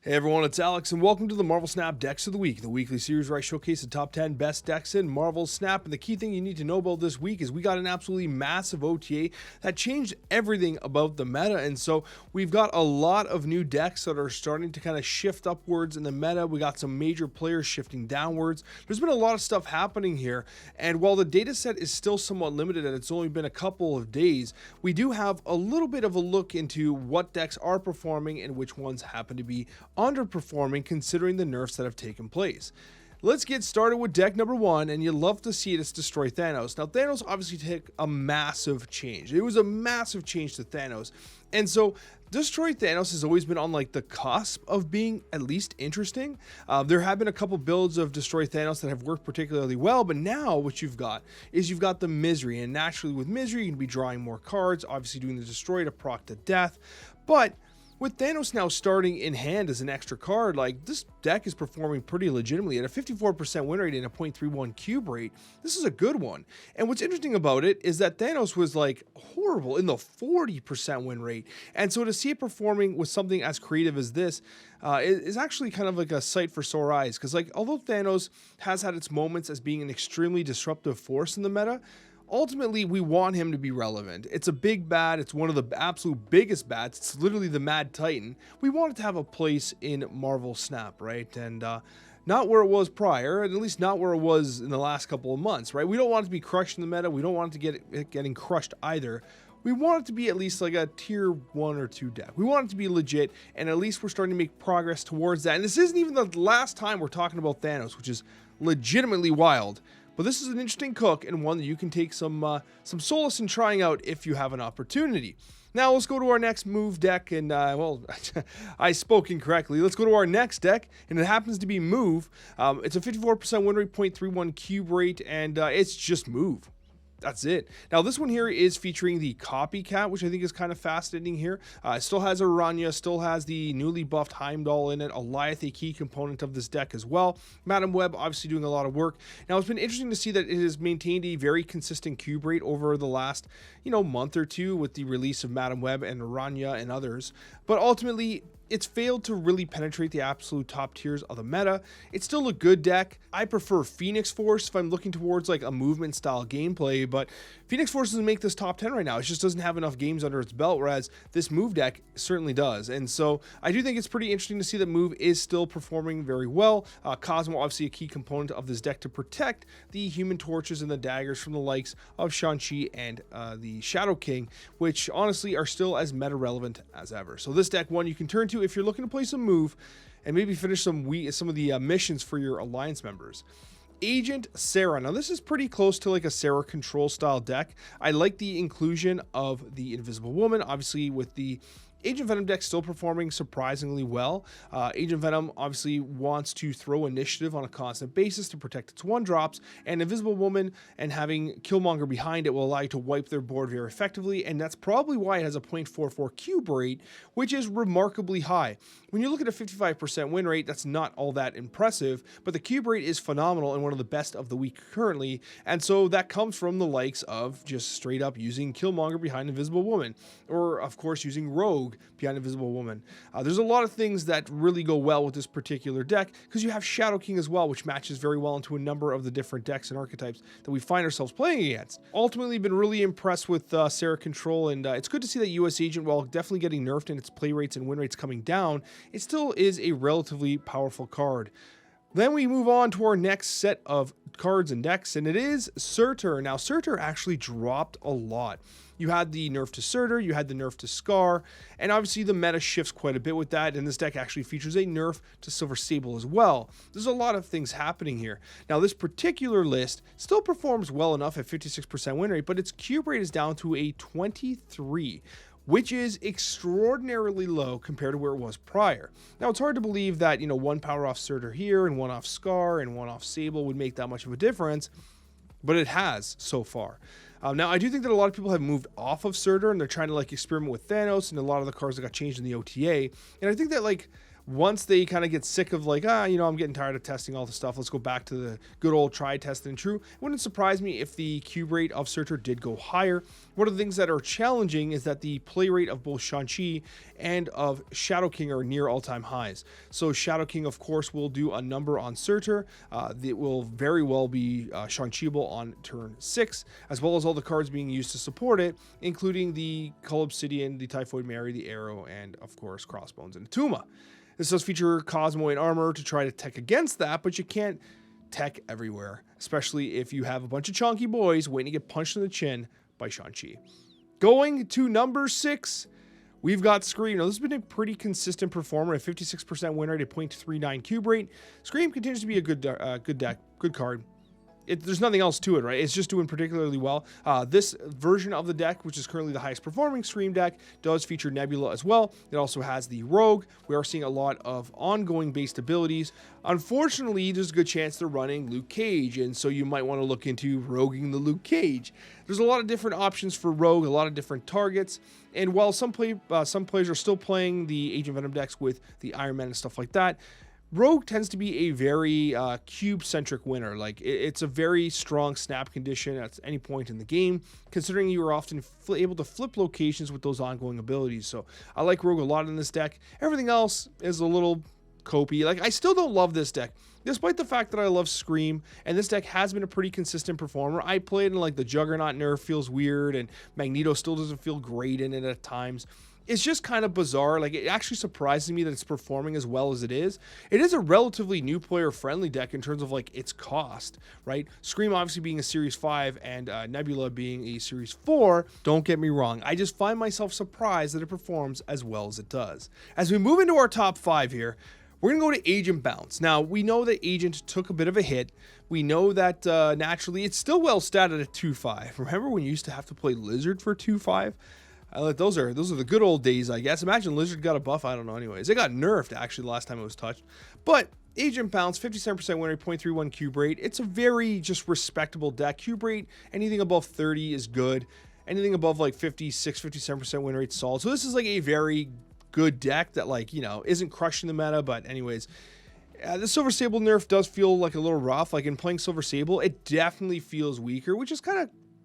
Hey everyone, it's Alex, and welcome to the Marvel Snap Decks of the Week, the weekly series where I showcase the top 10 best decks in Marvel Snap. And the key thing you need to know about this week is we got an absolutely massive OTA that changed everything about the meta. And so we've got a lot of new decks that are starting to kind of shift upwards in the meta. We got some major players shifting downwards. There's been a lot of stuff happening here. And while the data set is still somewhat limited and it's only been a couple of days, we do have a little bit of a look into what decks are performing and which ones happen to be underperforming considering the nerfs that have taken place. Let's get started with deck number one, and you love to see it. It's Destroy Thanos. Now, Thanos obviously took a massive change. It was a massive change to Thanos. And so Destroy Thanos has always been on like the cusp of being at least interesting. There have been a couple builds of Destroy Thanos that have worked particularly well, but now what you've got is you've got the Misery, and naturally with Misery you can be drawing more cards, obviously doing the Destroy to proc to death. But with Thanos now starting in hand as an extra card, like this deck is performing pretty legitimately at a 54% win rate and a 0.31 cube rate. This is a good one. And what's interesting about it is that Thanos was like horrible in the 40% win rate. And so to see it performing with something as creative as this is actually kind of like a sight for sore eyes. Because like although Thanos has had its moments as being an extremely disruptive force in the meta, ultimately, we want him to be relevant. It's a big bad. It's one of the absolute biggest bats. It's literally the Mad Titan. We want it to have a place in Marvel Snap, right? And not where it was prior, and at least not where it was in the last couple of months, right? We don't want it to be crushed in the meta. We don't want it to getting crushed either. We want it to be at least like a tier 1 or 2 deck. We want it to be legit, and at least we're starting to make progress towards that. And this isn't even the last time we're talking about Thanos, which is legitimately wild. But this is an interesting cook and one that you can take some solace in trying out if you have an opportunity. Now let's go to our next move deck, and well, I spoke incorrectly. Let's go to our next deck, and it happens to be Move. It's a 54% win rate, 0.31 cube rate, and it's just Move. That's it. Now, this one here is featuring the Copycat, which I think is kind of fascinating here. It still has Aranya, still has the newly buffed Heimdall in it, Alioth, a key component of this deck as well. Madam Web obviously doing a lot of work. Now, it's been interesting to see that it has maintained a very consistent cube rate over the last, month or two with the release of Madam Web and Aranya and others. But ultimately, it's failed to really penetrate the absolute top tiers of the meta. It's still a good deck. I prefer Phoenix Force if I'm looking towards like a movement style gameplay, but Phoenix Force doesn't make this top 10 right now. It just doesn't have enough games under its belt, whereas this Move deck certainly does. And so I do think it's pretty interesting to see that Move is still performing very well. Cosmo, obviously a key component of this deck to protect the Human Torches and the daggers from the likes of Shang-Chi and the Shadow King, which honestly are still as meta relevant as ever. So this deck one you can turn to if you're looking to play some Move and maybe finish some of the missions for your Alliance members. Agent Sarah. Now this is pretty close to like a Sarah control style deck. I like the inclusion of the Invisible Woman, obviously with the Agent Venom deck still performing surprisingly well. Agent Venom obviously wants to throw initiative on a constant basis to protect its 1-drops, and Invisible Woman and having Killmonger behind it will allow you to wipe their board very effectively, and that's probably why it has a 0.44 cube rate, which is remarkably high. When you look at a 55% win rate, that's not all that impressive, but the cube rate is phenomenal and one of the best of the week currently, and so that comes from the likes of just straight up using Killmonger behind Invisible Woman, or of course using Rogue behind Invisible Woman. There's a lot of things that really go well with this particular deck because you have Shadow King as well, which matches very well into a number of the different decks and archetypes that we find ourselves playing against. Ultimately, been really impressed with Sarah Control, and it's good to see that US Agent, while definitely getting nerfed and its play rates and win rates coming down, it still is a relatively powerful card. Then we move on to our next set of cards and decks, and it is Surtur. Now, Surtur actually dropped a lot. You had the nerf to Surtur, you had the nerf to Scar, and obviously the meta shifts quite a bit with that, and this deck actually features a nerf to Silver Sable as well. There's a lot of things happening here. Now, this particular list still performs well enough at 56% win rate, but its cube rate is down to a 23, which is extraordinarily low compared to where it was prior. Now, it's hard to believe that, one power off Surtur here and one off Scar and one off Sable would make that much of a difference, but it has so far. Now, I do think that a lot of people have moved off of Surtur and they're trying to experiment with Thanos and a lot of the cards that got changed in the OTA. And I think that once they kind of get sick of like, I'm getting tired of testing all the stuff, let's go back to the good old try, test, and true. It wouldn't surprise me if the cube rate of Searcher did go higher. One of the things that are challenging is that the play rate of both Shang-Chi and of Shadow King are near all-time highs. So Shadow King, of course, will do a number on Searcher. It will very well be Shang-Chi-able on turn 6, as well as all the cards being used to support it, including the Cull Obsidian, the Typhoid Mary, the Arrow, and of course Crossbones and Tuma. This does feature Cosmo and armor to try to tech against that, but you can't tech everywhere, especially if you have a bunch of chonky boys waiting to get punched in the chin by Shang-Chi. Going to number 6, we've got Scream. Now, this has been a pretty consistent performer, a 56% win rate, a 0.39 cube rate. Scream continues to be a good deck, good card. There's nothing else to it, right? It's just doing particularly well. This version of the deck, which is currently the highest performing Scream deck, does feature Nebula as well. It also has the Rogue. We are seeing a lot of ongoing based abilities. Unfortunately, there's a good chance they're running Luke Cage, and so you might want to look into roguing the Luke Cage. There's a lot of different options for Rogue, a lot of different targets, and while some players are still playing the Agent Venom decks with the Iron Man and stuff like that, Rogue tends to be a very cube-centric winner. Like, it's a very strong snap condition at any point in the game, considering you are often able to flip locations with those ongoing abilities. So I like Rogue a lot in this deck. Everything else is a little copy. Like, I still don't love this deck, despite the fact that I love Scream, and this deck has been a pretty consistent performer. I played in, like, the Juggernaut nerf feels weird, and Magneto still doesn't feel great in it at times. It's just kind of bizarre. Like, it actually surprises me that it's performing as well as it is. It is a relatively new player-friendly deck in terms of, like, its cost, right? Scream obviously being a Series 5 and Nebula being a Series 4. Don't get me wrong. I just find myself surprised that it performs as well as it does. As we move into our top 5 here, we're going to go to Agent Bounce. Now, we know that Agent took a bit of a hit. We know that naturally it's still well statted at 2.5. Remember when you used to have to play Lizard for 2.5? Those are the good old days, I guess. Imagine Lizard got a buff. I don't know anyways. It got nerfed, actually, the last time it was touched. But Agent Bounce, 57% win rate, 0.31 cube rate. It's a very just respectable deck. Cube rate, anything above 30 is good. Anything above like 56, 57% win rate, solid. So this is like a very good deck that, like, you know, isn't crushing the meta. But anyways, the Silver Sable nerf does feel like a little rough. Like, in playing Silver Sable, it definitely feels weaker, which is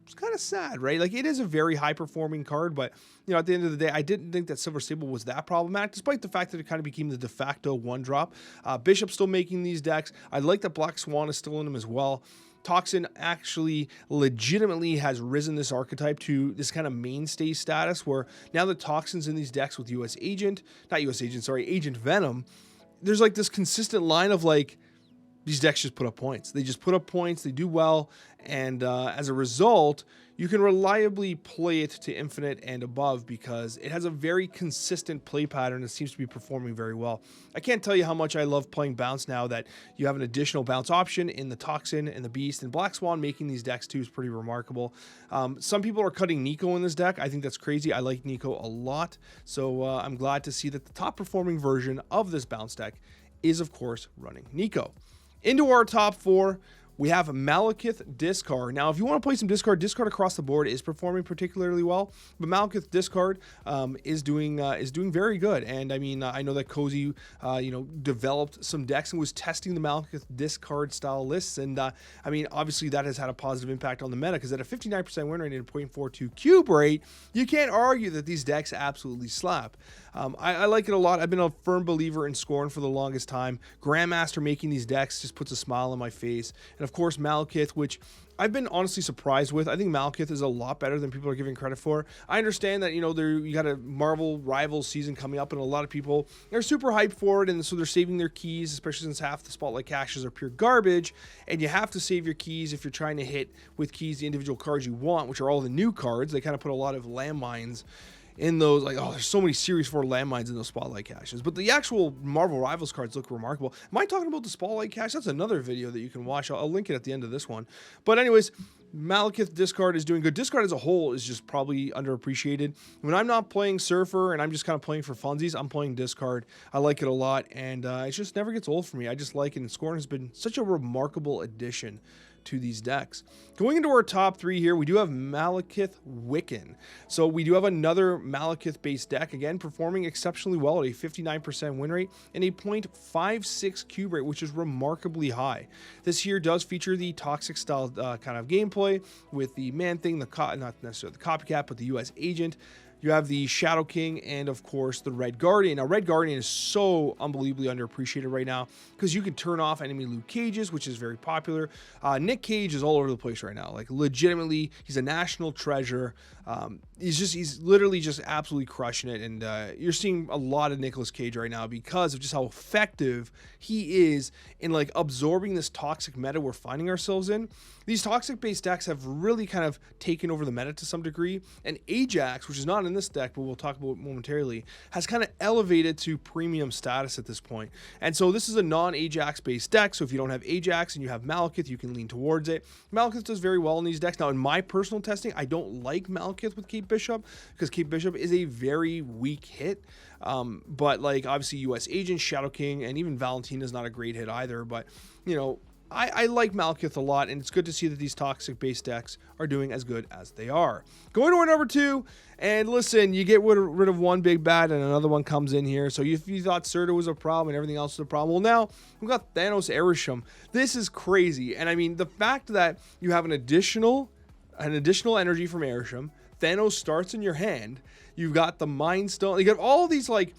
it's kind of sad, right? Like, it is a very high-performing card, but, you know, at the end of the day, I didn't think that Silver Sable was that problematic, despite the fact that it kind of became the de facto one-drop. Bishop's still making these decks. I like that Black Swan is still in them as well. Toxin actually legitimately has risen this archetype to this kind of mainstay status, where now that Toxin's in these decks with Agent Venom, there's like this consistent line of, like, these decks just put up points. They just put up points. They do well. And as a result, you can reliably play it to infinite and above because it has a very consistent play pattern that seems to be performing very well. I can't tell you how much I love playing Bounce now that you have an additional Bounce option in the Toxin and the Beast. And Black Swan making these decks too is pretty remarkable. Some people are cutting Nico in this deck. I think that's crazy. I like Nico a lot. So I'm glad to see that the top performing version of this Bounce deck is, of course, running Nico. Into our top 4, we have Malekith Discard. Now, if you want to play some Discard across the board is performing particularly well, but Malekith Discard is doing very good. And I mean, I know that Cozy, developed some decks and was testing the Malekith Discard style lists, and I mean, obviously that has had a positive impact on the meta because at a 59% win rate and a 0.42 cube rate, you can't argue that these decks absolutely slap. I like it a lot. I've been a firm believer in Scorn for the longest time. Grandmaster making these decks just puts a smile on my face. And of course, Malekith, which I've been honestly surprised with. I think Malekith is a lot better than people are giving credit for. I understand that, you got a Marvel Rivals season coming up, and a lot of people are super hyped for it, and so they're saving their keys, especially since half the Spotlight caches are pure garbage, and you have to save your keys if you're trying to hit with keys the individual cards you want, which are all the new cards. They kind of put a lot of landmines in those, like, oh, there's so many Series 4 landmines in those Spotlight caches. But the actual Marvel Rivals cards look remarkable. Am I talking about the Spotlight cache? That's another video that you can watch. I'll link it at the end of this one. But anyways, Malekith Discard is doing good. Discard as a whole is just probably underappreciated. When I'm not playing Surfer and I'm just kind of playing for funsies, I'm playing Discard. I like it a lot, and it just never gets old for me. I just like it, and Scorn has been such a remarkable addition to these decks. Going into our top 3 here, we do have Malekith Wiccan. So we do have another Malekith based deck, again performing exceptionally well at a 59% win rate and a 0.56 cube rate, which is remarkably high. This here does feature the toxic style kind of gameplay with the Man-Thing, not necessarily the copycat, but the US agent. You have the Shadow King and, of course, the Red Guardian. Now, Red Guardian is so unbelievably underappreciated right now because you can turn off enemy Luke Cages, which is very popular. Nick Cage is all over the place right now. Like, legitimately, he's a national treasure. He's literally just absolutely crushing it. And you're seeing a lot of Nicolas Cage right now because of just how effective he is in, like, absorbing this toxic meta we're finding ourselves in. These toxic-based decks have really kind of taken over the meta to some degree. And Ajax, which is not in this deck, but we'll talk about it momentarily, has kind of elevated to premium status at this point. And so this is a non-Ajax based deck, so if you don't have Ajax and you have Malekith, you can lean towards it. Malekith does very well in these decks. Now, in my personal testing, I don't like Malekith with Cape Bishop because Cape Bishop is a very weak hit. But like obviously US Agent, Shadow King, and even Valentina is not a great hit either. But you know, I like Malekith a lot, and it's good to see that these toxic-based decks are doing as good as they are. Going to our number 2, and listen, you get rid of one big bad, and another one comes in here. So if you thought Serta was a problem and everything else was a problem, well, now we've got Thanos Erisham. This is crazy, and I mean, the fact that you have an additional energy from Erisham, Thanos starts in your hand, you've got the Mind Stone, you got all these, like,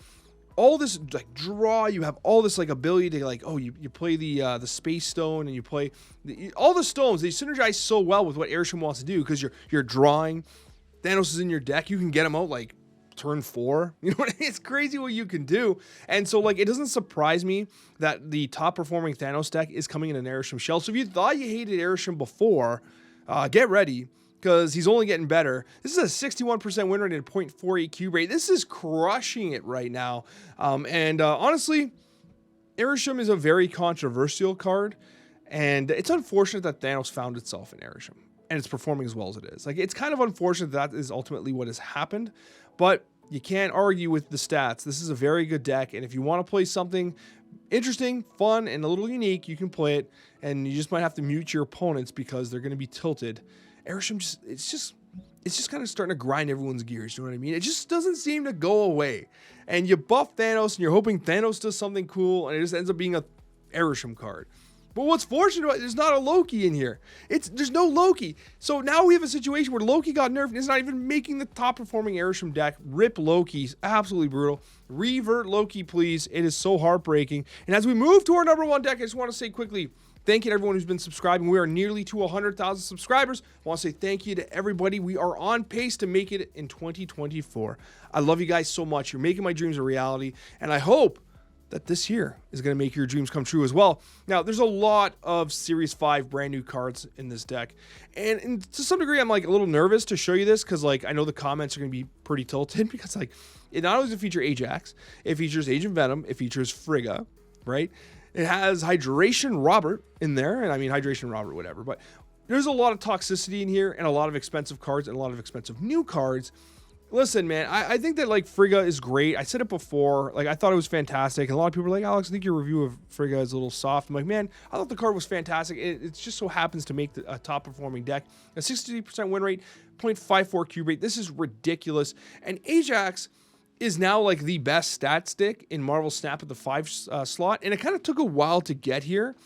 all this like draw, you have all this like ability to like, oh, you play the Space Stone and you play all the stones. They synergize so well with what Erisham wants to do because you're drawing. Thanos is in your deck. You can get him out like turn 4. You know what I mean? It's crazy what you can do. And so like it doesn't surprise me that the top performing Thanos deck is coming in an Erisham shell. So if you thought you hated Erisham before, get ready, because he's only getting better. This is a 61% win rate and a 0.48 cube rate. This is crushing it right now. Honestly, Erisham is a very controversial card, and it's unfortunate that Thanos found itself in Erisham, and it's performing as well as it is. Like, it's kind of unfortunate that is ultimately what has happened, but you can't argue with the stats. This is a very good deck, and if you want to play something interesting, fun, and a little unique, you can play it, and you just might have to mute your opponents because they're going to be tilted. Erisham it's just kind of starting to grind everyone's gears, you know what I mean? It just doesn't seem to go away. And you buff Thanos and you're hoping Thanos does something cool, and it just ends up being a Erisham card. But what's fortunate about it, there's not a Loki in here. There's no Loki. So now we have a situation where Loki got nerfed and is not even making the top performing Erisham deck. Rip Loki, absolutely brutal. Revert Loki, please. It is so heartbreaking. And as we move to our number 1 deck, I just want to say quickly, thank you to everyone who's been subscribing. We are nearly to 100,000 subscribers. I want to say thank you to everybody. We are on pace to make it in 2024. I love you guys so much. You're making my dreams a reality. And I hope that this year is going to make your dreams come true as well. Now, there's a lot of Series 5 brand new cards in this deck. And to some degree, I'm like a little nervous to show you this because like I know the comments are going to be pretty tilted because like it not only does it feature Ajax, it features Agent Venom, it features Frigga, right? It has Hydration Robert in there, and I mean Hydration Robert, whatever, but there's a lot of toxicity in here and a lot of expensive cards and a lot of expensive new cards. Listen, man, I think that like Frigga is great. I said it before, like I thought it was fantastic, and a lot of people are like, Alex, I think your review of Frigga is a little soft. I'm like, man, I thought the card was fantastic. It just so happens to make a top performing deck. A 60% win rate, 0.54 cube rate. This is ridiculous. And Ajax is now like the best stat stick in Marvel Snap at the 5 slot, and it kind of took a while to get here.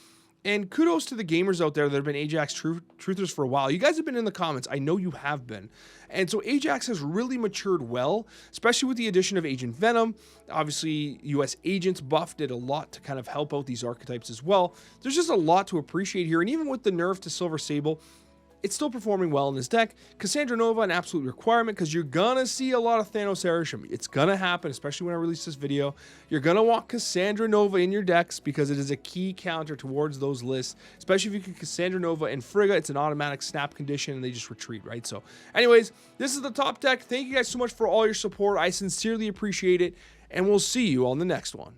And kudos to the gamers out there that have been Ajax truthers for a while. You guys have been in the comments. I know you have been. And so Ajax has really matured well, especially with the addition of Agent Venom. Obviously, US Agents buff did a lot to kind of help out these archetypes as well. There's just a lot to appreciate here. And even with the nerf to Silver Sable, it's still performing well in this deck. Cassandra Nova, an absolute requirement, because you're gonna see a lot of Thanos Erisham. It's gonna happen, especially when I release this video. You're gonna want Cassandra Nova in your decks because it is a key counter towards those lists, especially if you can Cassandra Nova and Frigga. It's an automatic snap condition and they just retreat, right? So anyways, this is the top deck. Thank you guys so much for all your support. I sincerely appreciate it, and we'll see you on the next one.